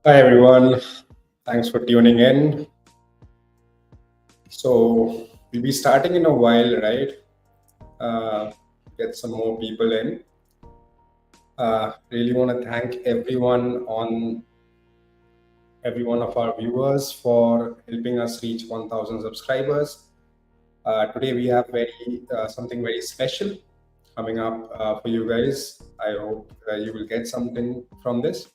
Hi everyone, thanks for tuning in. So we'll be starting in a while, right? Get some more people in. Really want to thank every one of our viewers for helping us reach 1,000 subscribers. Today we have something very special coming up for you guys. I hope you will get something from this.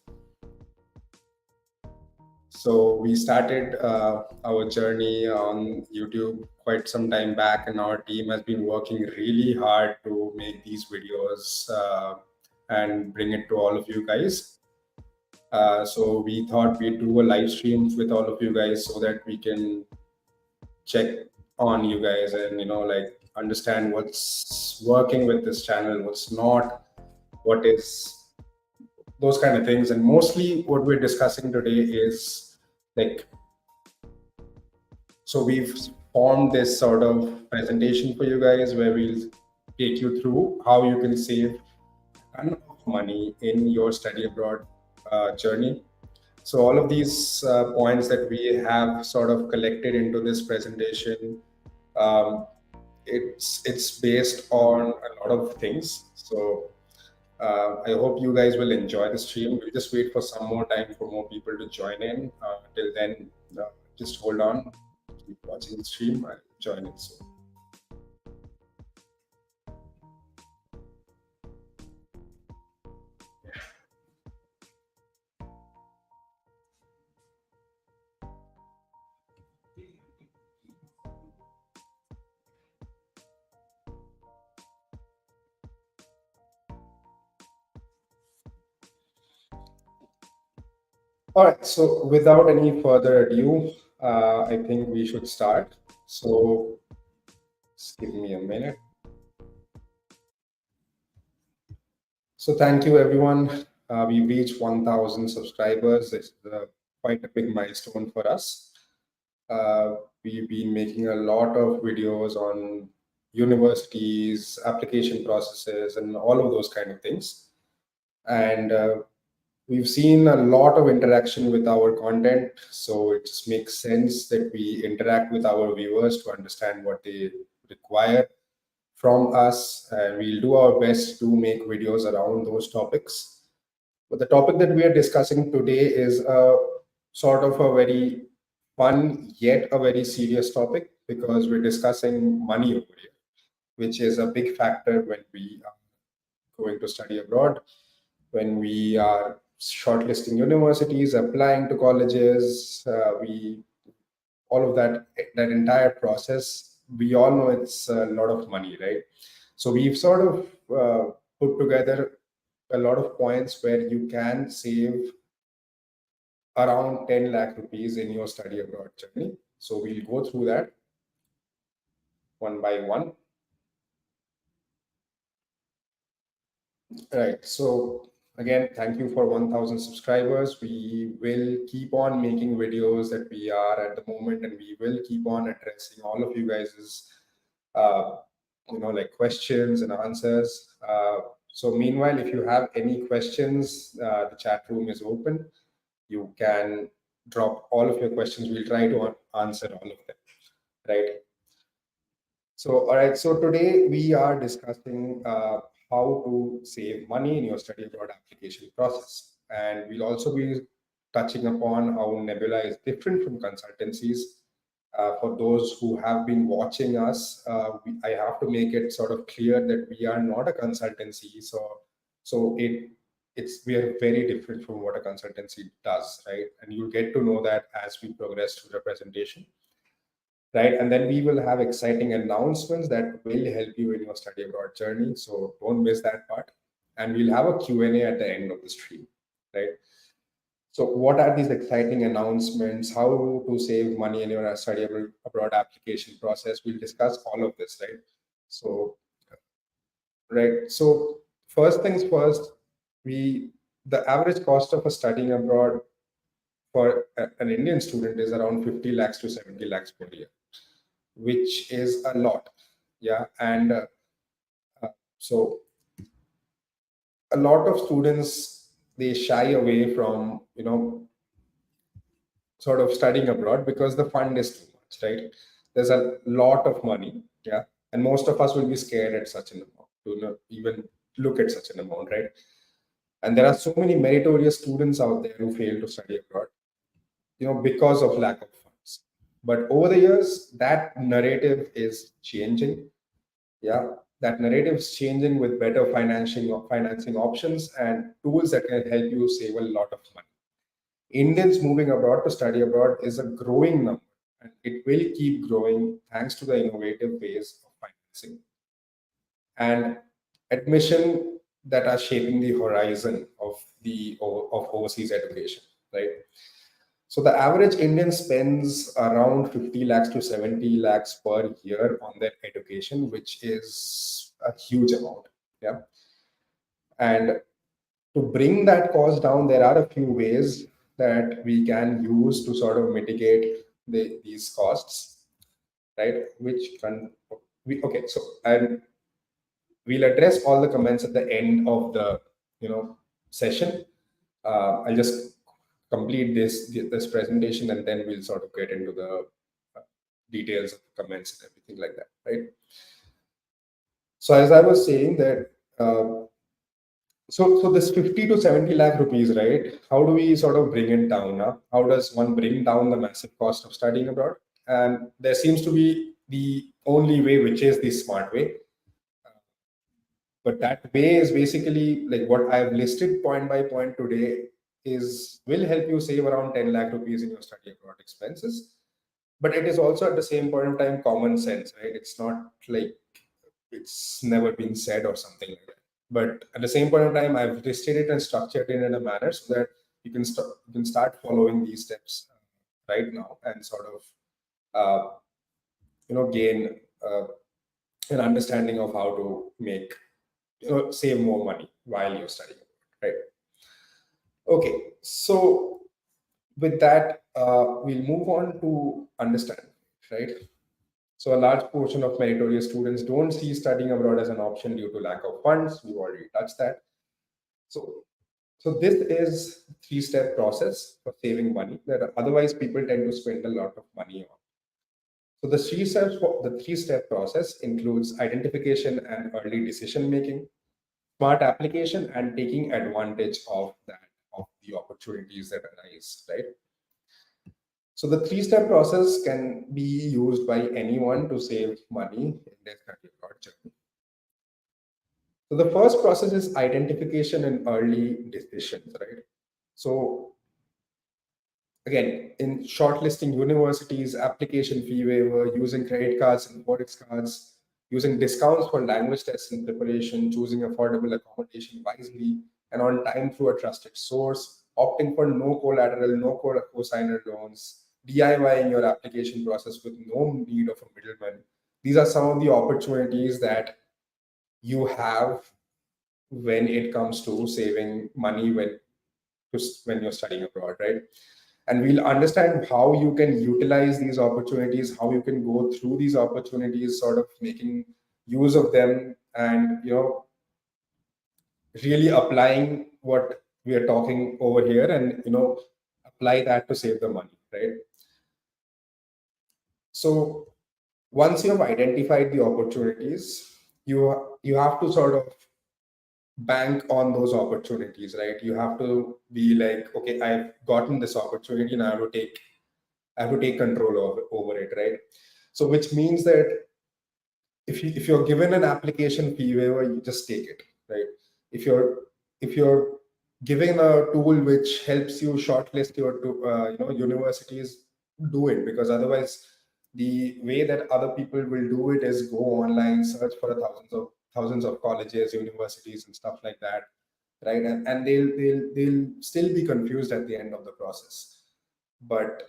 So we started our journey on YouTube quite some time back, and our team has been working really hard to make these videos and bring it to all of you guys. So we thought we'd do a live stream with all of you guys so that we can check on you guys and like understand what's working with this channel, what's not, what is those kind of things. And mostly what we're discussing today is like So we've formed this sort of presentation for you guys where we'll take you through how you can save a ton of money in your study abroad journey. So all of these points that we have sort of collected into this presentation, um, it's based on a lot of things. So I hope you guys will enjoy the stream. We'll just wait for some more time for more people to join in. Till then, just hold on, keep watching the stream. I'll join in soon. All right. So without any further ado, I think we should start. So just give me a minute. So thank you, everyone. We reached 1,000 subscribers. It's quite a big milestone for us. We've been making a lot of videos on universities, application processes, and all of those kind of things. And we've seen a lot of interaction with our content. So it just makes sense that we interact with our viewers to understand what they require from us. And we'll do our best to make videos around those topics. But the topic that we are discussing today is a sort of a very fun yet a very serious topic because we're discussing money over here, which is a big factor when we are going to study abroad, when we are shortlisting universities, applying to colleges. We all of that entire process. We all know it's a lot of money, right? So we've sort of put together a lot of points where you can save around 10 lakh rupees in your study abroad journey. So we'll go through that one by one. Right. So again, thank you for 1,000 subscribers. We will keep on making videos that we are at the moment, and we will keep on addressing all of you guys's, uh, like questions and answers. So meanwhile, if you have any questions, the chat room is open. You can drop all of your questions. We'll try to answer all of them. Right. So, all right. So today we are discussing how to save money in your study abroad application process, and we'll also be touching upon how Nebula is different from consultancies. For those who have been watching us, I have to make it sort of clear that we are not a consultancy. So we are very different from what a consultancy does, right? And you'll get to know that as we progress through the presentation, right? And then we will have exciting announcements that will help you in your study abroad journey. So don't miss that part. And we'll have a Q&A at the end of the stream, right? So what are these exciting announcements? How to save money in your study abroad application process? We'll discuss all of this, right? So, right. So first things first, we the average cost of a studying abroad for an Indian student is around 50 lakhs to 70 lakhs per year, which is a lot. Yeah. And so a lot of students, they shy away from, sort of studying abroad because the fund is too much, right? There's a lot of money, yeah, and most of us will be scared at such an amount to even look at such an amount, right? And there are so many meritorious students out there who fail to study abroad, because of lack of funds. But over the years, that narrative is changing. Yeah, that narrative is changing with better financing options and tools that can help you save a lot of money. Indians moving abroad to study abroad is a growing number, and it will keep growing thanks to the innovative ways of financing and admission that are shaping the horizon of overseas education, right? So the average Indian spends around 50 lakhs to 70 lakhs per year on their education, which is a huge amount. Yeah. And to bring that cost down, there are a few ways that we can use to sort of mitigate these costs, right? Okay, so and we'll address all the comments at the end of the session. I'll just complete this presentation and then we'll sort of get into the details of the comments and everything like that, right? So as I was saying that so this 50 to 70 lakh rupees, right? How do we sort of bring it down? How does one bring down the massive cost of studying abroad? And there seems to be the only way, which is the smart way. But that way is basically like what I've listed point by point today is will help you save around 10 lakh rupees in your study abroad expenses. But it is also at the same point of time common sense, right? It's not like it's never been said or something like that. But at the same point of time, I've listed it and structured it in a manner so that you can start following these steps right now and sort of gain an understanding of how to make save more money while you're studying, right? Okay, so with that, we'll move on to understand, right? So a large portion of meritorious students don't see studying abroad as an option due to lack of funds. We've already touched that. So, so this is three-step process for saving money that otherwise people tend to spend a lot of money on. So the three-step process includes identification and early decision making, smart application, and taking advantage of the opportunities that arise, right? So the three-step process can be used by anyone to save money in their study abroad journey. So the first process is identification and early decisions, right? So again, in shortlisting universities, application fee waiver, using credit cards and forex cards, using discounts for language tests and preparation, choosing affordable accommodation wisely and on time through a trusted source, opting for no collateral, no co-signer loans, DIYing your application process with no need of a middleman. These are some of the opportunities that you have when it comes to saving money when you're studying abroad, right? And we'll understand how you can utilize these opportunities, how you can go through these opportunities, sort of making use of them, and really applying what we are talking over here, and apply that to save the money, right? So once you have identified the opportunities, you have to sort of bank on those opportunities, right? You have to be like, okay, I've gotten this opportunity and I have to take control over it, right? So which means that if you're given an application fee waiver, you just take it, right? If you're given a tool which helps you shortlist your universities, do it, because otherwise the way that other people will do it is go online, search for thousands of colleges, universities, and stuff like that, right? And they'll still be confused at the end of the process. But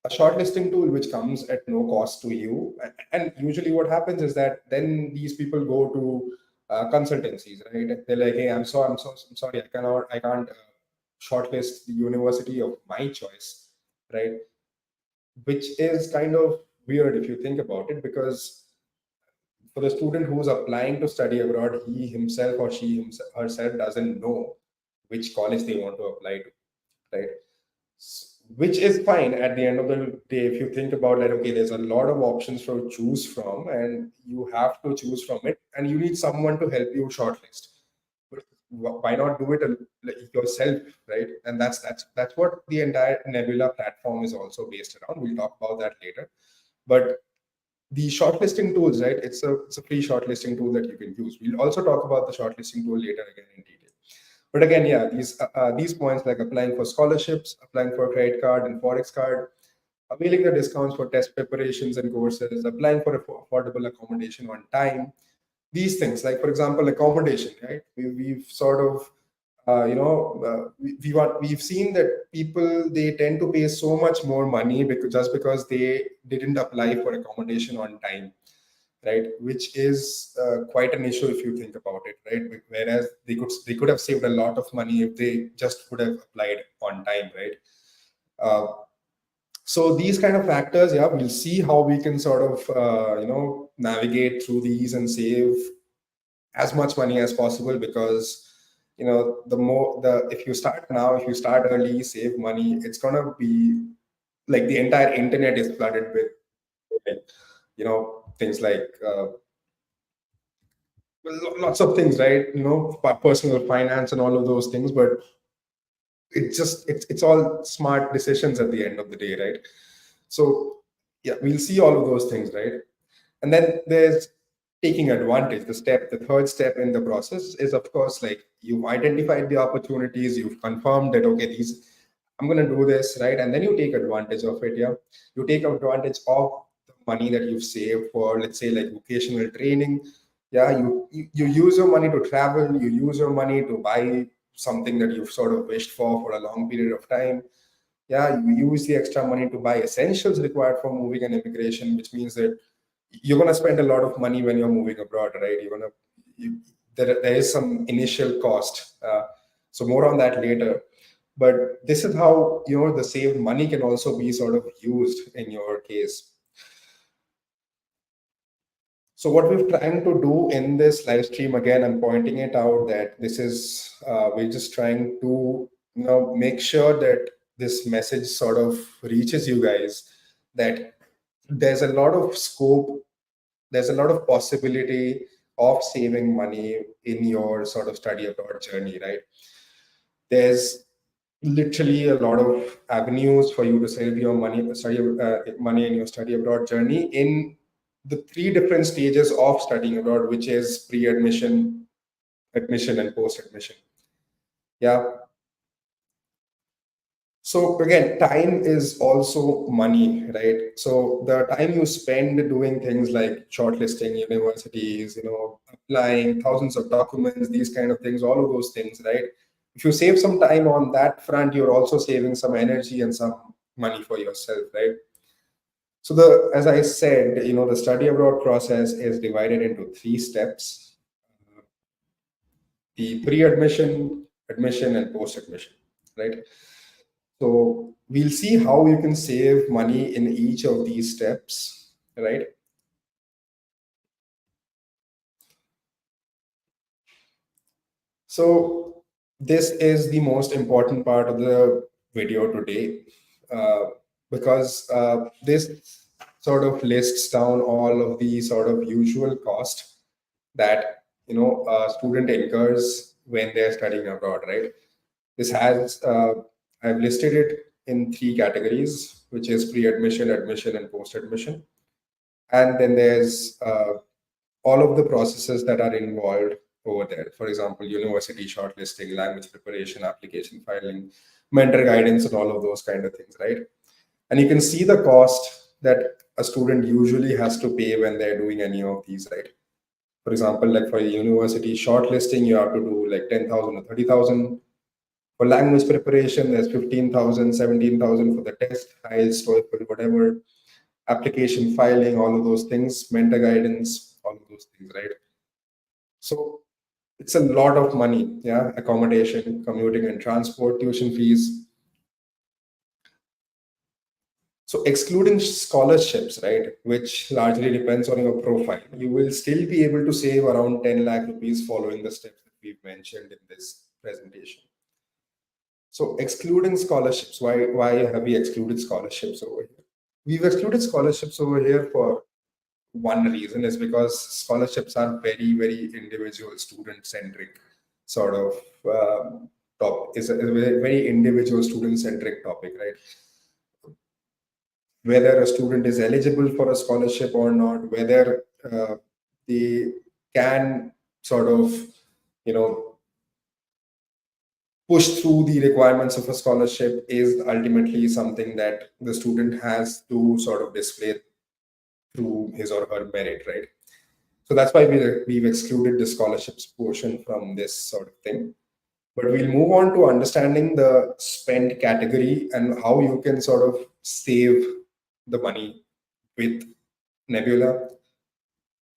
a shortlisting tool which comes at no cost to you, and usually what happens is that then these people go to consultancies, right? They're like, hey, I'm sorry, I can't shortlist the university of my choice, right? Which is kind of weird if you think about it, because for the student who's applying to study abroad, he himself or herself doesn't know which college they want to apply to, right? which is fine at the end of the day if you think about like, okay, there's a lot of options to choose from and you have to choose from it and you need someone to help you shortlist. But why not do it like, yourself, right? And that's what the entire Nebula platform is also based around. We'll talk about that later. But the shortlisting tools, right? It's a free shortlisting tool that you can use. We'll also talk about the shortlisting tool later again in detail. But again, yeah, these points like applying for scholarships, applying for a credit card and forex card, availing the discounts for test preparations and courses, applying for affordable accommodation on time. These things, like for example, accommodation, right? We've sort of we've seen that people they tend to pay so much more money because just because they didn't apply for accommodation on time, right? Which is quite an issue if you think about it, right? Whereas they could have saved a lot of money if they just would have applied on time, right? uh, so these kind of factors, yeah, we'll see how we can sort of navigate through these and save as much money as possible, because the more the if you start now, if you start early, save money, it's gonna be like the entire internet is flooded with like, things like lots of things, right? Personal finance and all of those things. But it's all smart decisions at the end of the day, right? So yeah, we'll see all of those things, right? And then there's taking advantage. The third step in the process is, of course, like you've identified the opportunities, you've confirmed that, okay, these, I'm going to do this, right? And then you take advantage of it. Yeah. You take advantage of the money that you've saved for, let's say, like vocational training. Yeah. You use your money to travel, you use your money to buy something that you've sort of wished for a long period of time. Yeah. You use the extra money to buy essentials required for moving and immigration, which means that you're going to spend a lot of money when you're moving abroad, right? There is some initial cost. So more on that later. But this is how the saved money can also be sort of used in your case. So what we're trying to do in this live stream, again, I'm pointing it out that this is we're just trying to make sure that this message sort of reaches you guys, that there's a lot of scope, there's a lot of possibility of saving money in your sort of study abroad journey, right? There's literally a lot of avenues for you to save your money in your study abroad journey in the three different stages of studying abroad, which is pre-admission, admission, and post-admission. Yeah. So again, time is also money, right? So the time you spend doing things like shortlisting universities, applying thousands of documents, these kind of things, all of those things, right? If you save some time on that front, you're also saving some energy and some money for yourself, right? So as I said, the study abroad process is divided into three steps: the pre-admission, admission, and post-admission, right? So we'll see how you can save money in each of these steps, right? So this is the most important part of the video today, uh, because this sort of lists down all of the sort of usual cost that a student incurs when they're studying abroad, right? This has I've listed it in three categories, which is pre-admission, admission, and post-admission. And then there's all of the processes that are involved over there. For example, university shortlisting, language preparation, application filing, mentor guidance, and all of those kind of things, right? And you can see the cost that a student usually has to pay when they're doing any of these, right? For example, like for university shortlisting, you have to do like 10,000 or 30,000. For language preparation, there's 15,000, 17,000 for the test, IELTS, TOEFL, whatever. Application filing, all of those things, mentor guidance, all of those things, right? So it's a lot of money, yeah. Accommodation, commuting and transport, tuition fees. So excluding scholarships, right, which largely depends on your profile, you will still be able to save around 10 lakh rupees following the steps that we've mentioned in this presentation. So excluding scholarships, why have we excluded scholarships over here? We've excluded scholarships over here for one reason, is because scholarships are very individual student centric sort of top is a very individual student centric topic, right? Whether a student is eligible for a scholarship or not, whether they can sort of, you know, push through the requirements of a scholarship is ultimately something that the student has to sort of display through his or her merit, right? So that's why we've excluded the scholarships portion from this sort of thing. But we'll move on to understanding the spend category and how you can sort of save the money with Nebula,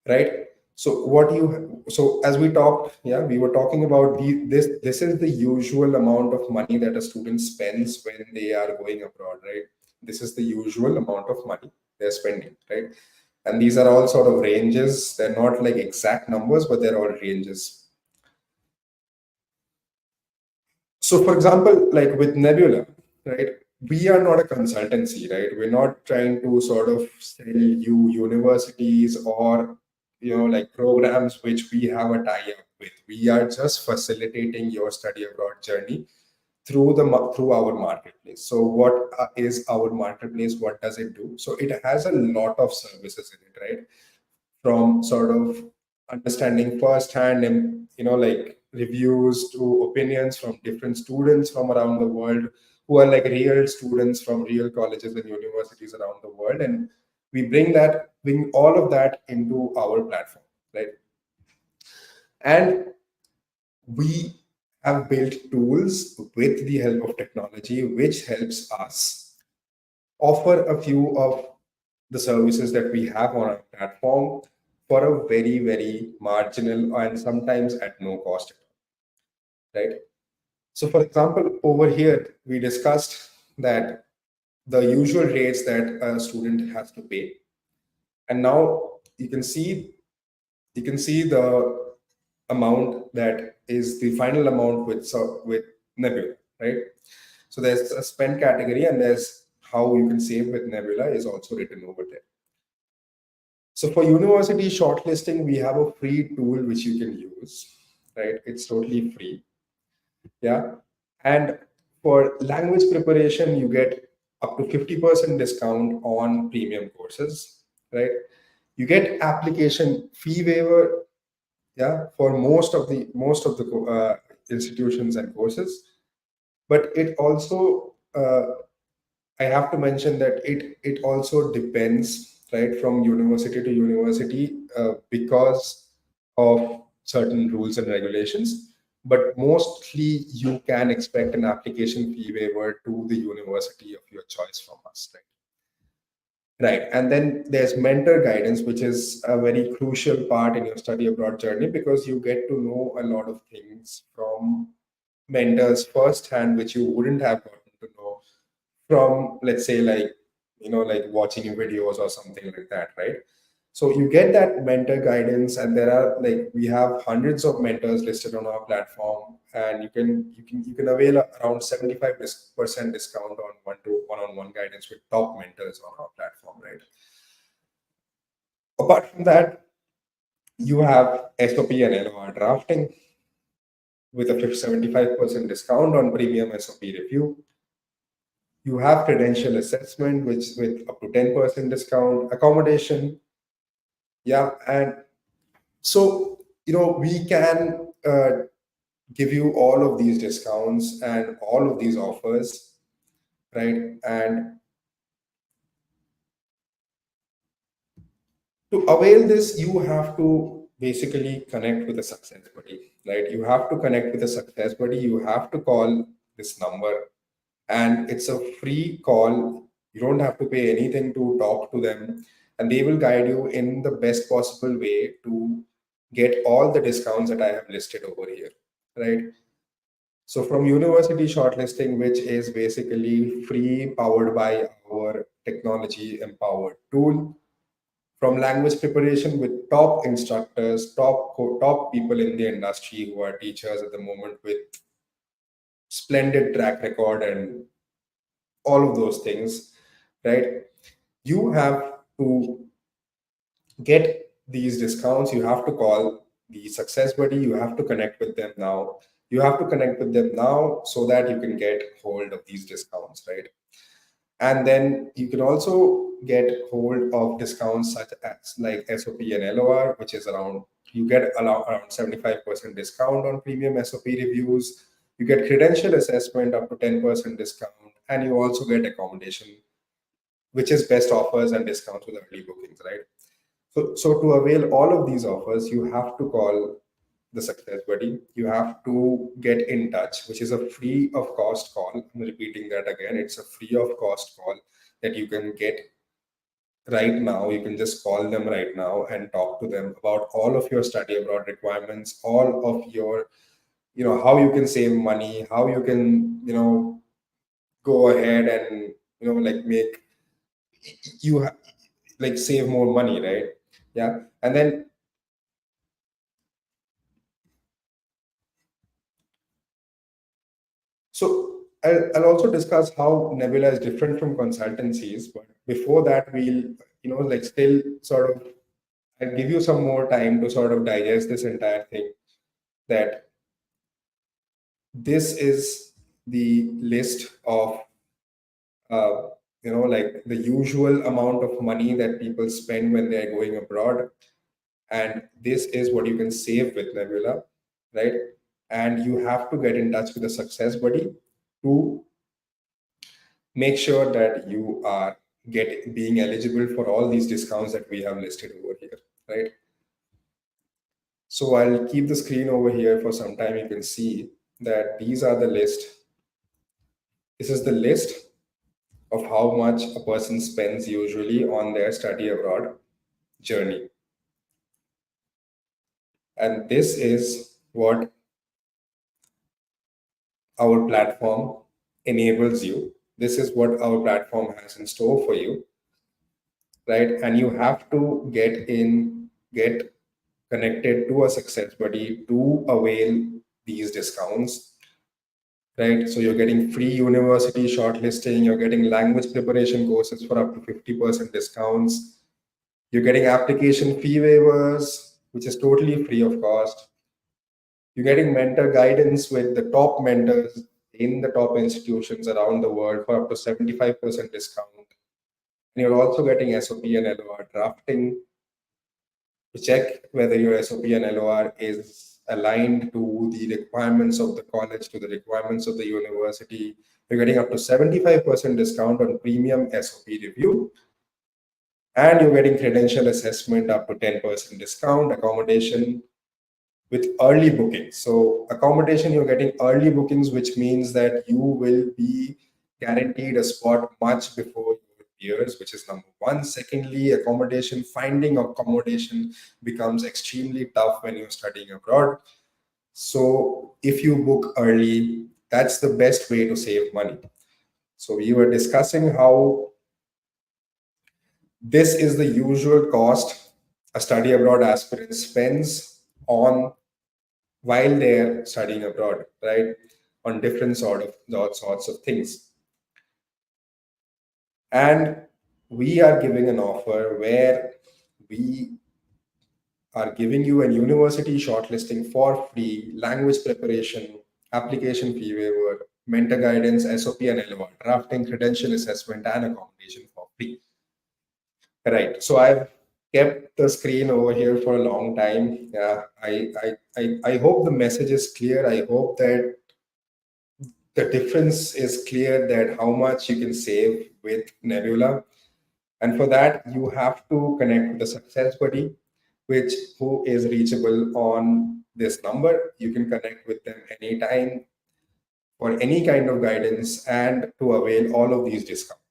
right? So as we talked, yeah, we were talking about this is the usual amount of money that a student spends when they are going abroad, right? This is the usual amount of money they're spending, right? And these are all sort of ranges. They're not like exact numbers, but they're all ranges. So, for example, like with Nebula, right, we are not a consultancy, right? We're not trying to sort of sell you universities or, like programs which we have a tie-up with. We are just facilitating your study abroad journey through our marketplace. So, what is our marketplace? What does it do? So, it has a lot of services in it, right? From sort of understanding firsthand and like reviews to opinions from different students from around the world who are like real students from real colleges and universities around the world, and we bring all of that into our platform, right? And we have built tools with the help of technology which helps us offer a few of the services that we have on our platform for a very marginal and sometimes at no cost, right? So, for example, over here we discussed that the usual rates that a student has to pay, and now you can see the amount that is the final amount with Nebula, right? So there's a spend category, and there's how you can save with Nebula is also written over there. So for university shortlisting, we have a free tool which you can use, right? It's totally free. Yeah. And for language preparation, you get up to 50% discount on premium courses, right? You get application fee waiver, yeah, for most of the institutions and courses. But it also I have to mention that it also depends, right, from university to university because of certain rules and regulations. But mostly, you can expect an application fee waiver to the university of your choice from us, right? Right, and then there's mentor guidance, which is a very crucial part in your study abroad journey because you get to know a lot of things from mentors firsthand, which you wouldn't have gotten to know from, let's say, like like watching videos or something like that, right? So you get that mentor guidance, and there are like we have hundreds of mentors listed on our platform, and you can avail around 75% discount on one-on-one guidance with top mentors on our platform, right? Apart from that, you have SOP and LOR drafting with a 75% discount on premium SOP review. You have credential assessment, which with up to 10% discount, accommodation. Yeah. And so, we can give you all of these discounts and all of these offers, right? And to avail this, you have to basically connect with a success buddy, right? You have to connect with a success buddy. You have to call this number, and it's a free call. You don't have to pay anything to talk to them, and they will guide you in the best possible way to get all the discounts that I have listed over here, right? So from university shortlisting, which is basically free, powered by our technology empowered tool, from language preparation with top instructors, top people in the industry who are teachers at the moment with splendid track record and all of those things, right? You have to get these discounts. You have to call the success buddy. You have to connect with them now. You have to connect with them now so that you can get hold of these discounts, right? And then you can also get hold of discounts such as like SOP and LOR, which is around, you get around 75% discount on premium SOP reviews. You get credential assessment up to 10% discount, and you also get accommodation, which is best offers and discounts with early bookings, right? So to avail all of these offers, you have to call the success buddy. You have to get in touch, which is a free of cost call. I'm repeating that again. It's a free of cost call that you can get right now. You can just call them right now and talk to them about all of your study abroad requirements, all of your, how you can save money, how you can, go ahead and, like make you like save more money, right? Yeah. And then, so I'll also discuss how Nebula is different from consultancies. But before that, like still sort of, I'll give you some more time to sort of digest this entire thing. That this is the list of, like the usual amount of money that people spend when they're going abroad. And this is what you can save with Nebula, right? And you have to get in touch with a success buddy to make sure that you are being eligible for all these discounts that we have listed over here, right? So I'll keep the screen over here for some time. You can see that these are the list. This is the list of how much a person spends usually on their study abroad journey. And this is what our platform enables you. This is what our platform has in store for you, right? And you have to get connected to a success buddy to avail these discounts, right? So you're getting free university shortlisting, you're getting language preparation courses for up to 50% discounts, you're getting application fee waivers, which is totally free of cost. You're getting mentor guidance with the top mentors in the top institutions around the world for up to 75% discount. And you're also getting SOP and LOR drafting to check whether your SOP and LOR is aligned to the requirements of the college, to the requirements of the university. You're getting up to 75% discount on premium SOP review. And you're getting credential assessment up to 10% discount, accommodation with early bookings. So accommodation, you're getting early bookings, which means that you will be guaranteed a spot much before your peers, which is number one. Secondly, finding accommodation becomes extremely tough when you're studying abroad. So if you book early, that's the best way to save money. So we were discussing how this is the usual cost a study abroad aspirant spends on while they're studying abroad, right? On different sorts of things. And we are giving an offer where we are giving you a university shortlisting for free, language preparation, application fee waiver, mentor guidance, SOP and LOR, drafting, credential assessment, and accommodation for free. Right. So I've kept the screen over here for a long time. I hope the message is clear. I hope that the difference is clear, that how much you can save with Nebula. And for that, you have to connect with the success buddy, who is reachable on this number. You can connect with them anytime for any kind of guidance and to avail all of these discounts.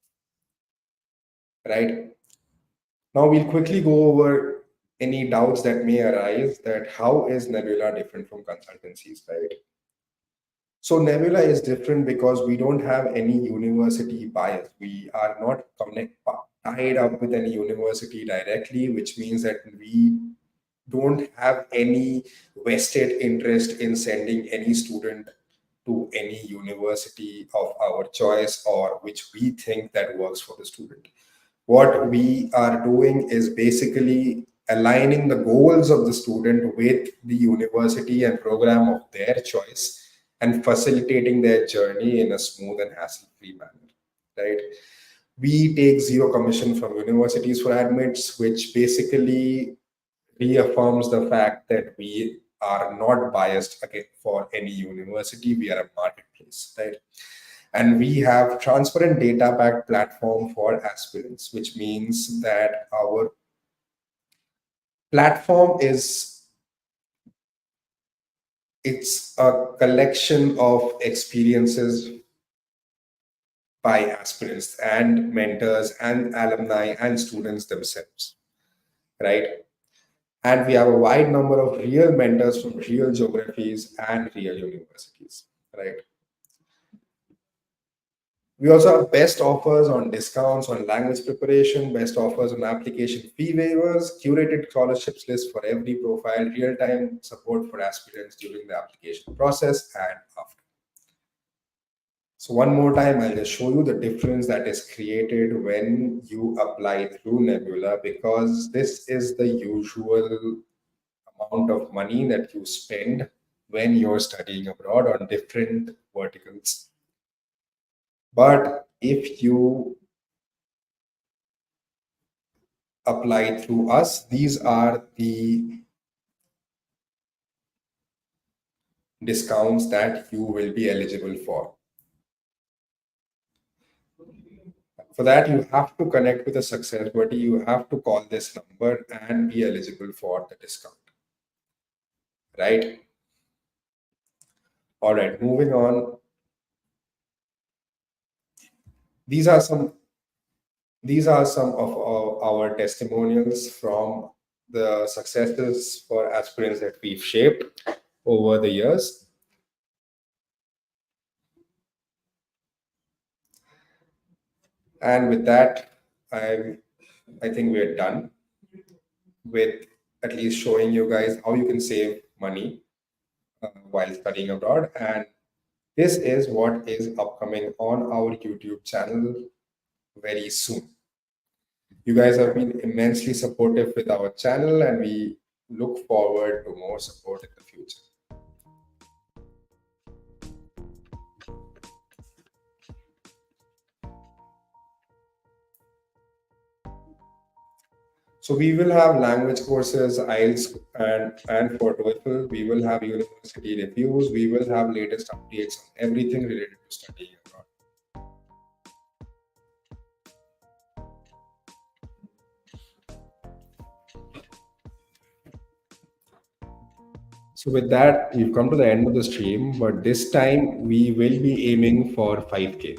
Right. Now we'll quickly go over any doubts that may arise, that how is Nebula different from consultancies, right? So Nebula is different because we don't have any university bias. We are not tied up with any university directly, which means that we don't have any vested interest in sending any student to any university of our choice or which we think that works for the student. What we are doing is basically aligning the goals of the student with the university and program of their choice and facilitating their journey in a smooth and hassle-free manner, right? We take zero commission from universities for admits, which basically reaffirms the fact that we are not biased again for any university. We are a marketplace, right? And we have transparent data backed platform for aspirants, which means that our platform is, it's a collection of experiences by aspirants and mentors and alumni and students themselves, right? And we have a wide number of real mentors from real geographies and real universities, right? We also have best offers on discounts on language preparation, best offers on application fee waivers, curated scholarships list for every profile, real-time support for aspirants during the application process and after. So one more time, I'll just show you the difference that is created when you apply through Nebula, because this is the usual amount of money that you spend when you're studying abroad on different verticals. But if you apply through us, these are the discounts that you will be eligible for. For that, you have to connect with a success buddy. You have to call this number and be eligible for the discount, right? All right, moving on. These are some these are some of our testimonials from the successes for aspirants that we've shaped over the years. And with that, I I think we're done with at least showing you guys how you can save money while studying abroad. And this is what is upcoming on our YouTube channel very soon. You guys have been immensely supportive with our channel, and we look forward to more support in the future. So we will have language courses, IELTS, and for TOEFL, we will have university reviews. We will have latest updates on everything related to studying abroad. So with that, we've come to the end of the stream, but this time we will be aiming for 5K.